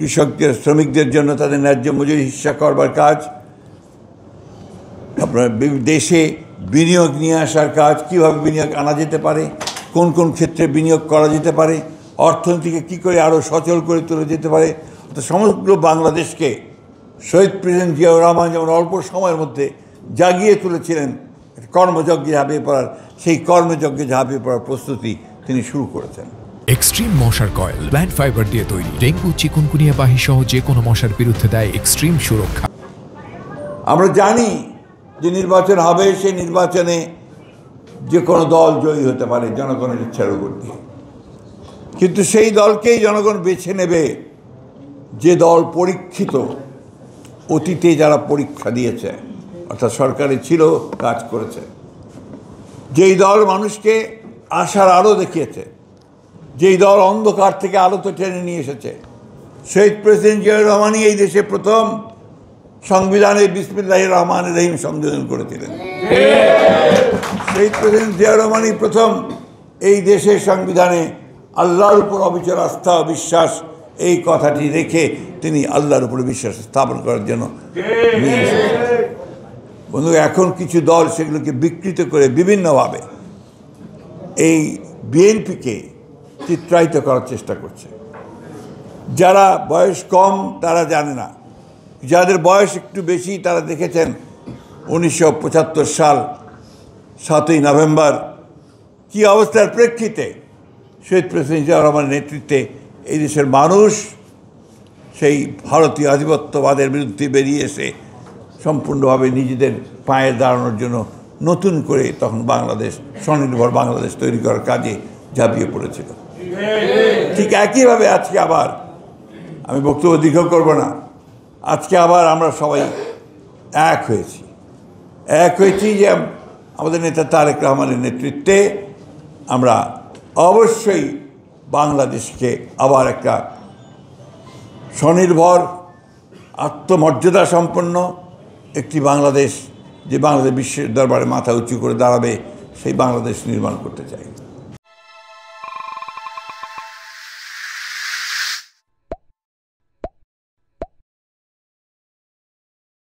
কৃষকদের শ্রমিকদের জন্য তাদের ন্যায্য মজুরি হিস্সা করবার কাজ, আপনার দেশে বিনিয়োগ নিয়ে আসার কাজ, কীভাবে বিনিয়োগ আনা যেতে পারে, কোন কোন ক্ষেত্রে বিনিয়োগ করা যেতে পারে, অর্থনীতিকে কী করে আরও সচল করে তোলা যেতে পারে। অর্থাৎ সমগ্র বাংলাদেশকে শহীদ প্রেসিডেন্ট জিয়াউর রহমান যেমন অল্প সময়ের মধ্যে জাগিয়ে তুলেছিলেন কর্মযজ্ঞে ঝাঁপিয়ে পড়ার, সেই কর্মযজ্ঞে ঝাঁপিয়ে পড়ার প্রস্তুতি তিনি শুরু করেছেন। এক্সট্রিম মশার কয়েল প্ল্যান্ট ফাইবার দিয়ে তৈরি, ডেঙ্গু, চিকুনগুনিয়া বাহি সহ যে কোনো মশার বিরুদ্ধে দেয় এক্সট্রিম সুরক্ষা। আমরা জানি যে নির্বাচন হবে, সেই নির্বাচনে যে কোনো দল জয়ী হতে পারে জনগণের ইচ্ছার উপর দিয়ে, কিন্তু সেই দলকেই জনগণ বেছে নেবে যে দল পরীক্ষিত, অতীতে যারা পরীক্ষা দিয়েছে, অর্থাৎ সরকারে ছিল, কাজ করেছে, যেই দল মানুষকে আশার আলো দেখিয়েছে, যেই দল অন্ধকার থেকে আলোতে টেনে নিয়ে এসেছে। শহীদ প্রেসিডেন্ট জিয়াউর রহমানই এই দেশে প্রথম সংবিধানে বিসমিল্লাহির রহমানির রহিম সংযোজন করেছিলেন। শহীদ প্রেসিডেন্ট জিয়াউর রহমানই প্রথম এই দেশের সংবিধানে আল্লাহর উপর অবিচল আস্থা ও বিশ্বাস, এই কথাটি রেখে তিনি আল্লাহর উপরে বিশ্বাস স্থাপন করার জন্য নিয়ে এসেছেন। বন্ধু, এখন কিছু দল সেগুলোকে বিকৃত করে বিভিন্নভাবে এই বিএনপিকে চিত্রায়িত করার চেষ্টা করছে। যারা বয়স কম তারা জানে না, যাদের বয়স একটু বেশি তারা দেখেছেন 1975 সাল 7ই নভেম্বর কী অবস্থার প্রেক্ষিতে শহীদ প্রেসিডেন্ট জিয়াউর রহমানের নেতৃত্বে এই দেশের মানুষ সেই ভারতীয় আধিপত্যবাদের বিরুদ্ধে বেরিয়ে এসে সম্পূর্ণভাবে নিজেদের পায়ে দাঁড়ানোর জন্য নতুন করে তখন বাংলাদেশ, স্বনির্ভর বাংলাদেশ তৈরি করার কাজে ঝাঁপিয়ে পড়েছিল। ঠিক একইভাবে আজকে আবার, আমি বক্তব্য দীর্ঘ করব না, আজকে আবার আমরা সবাই এক হয়েছি যে আমাদের নেতা তারেক রহমানের নেতৃত্বে আমরা অবশ্যই বাংলাদেশকে আবার একটা স্বনির্ভর, আত্মমর্যাদা সম্পন্ন একটি বাংলাদেশ, যে বাংলাদেশ বিশ্বের দরবারে মাথা উঁচু করে দাঁড়াবে, সেই বাংলাদেশ নির্মাণ করতে চাই।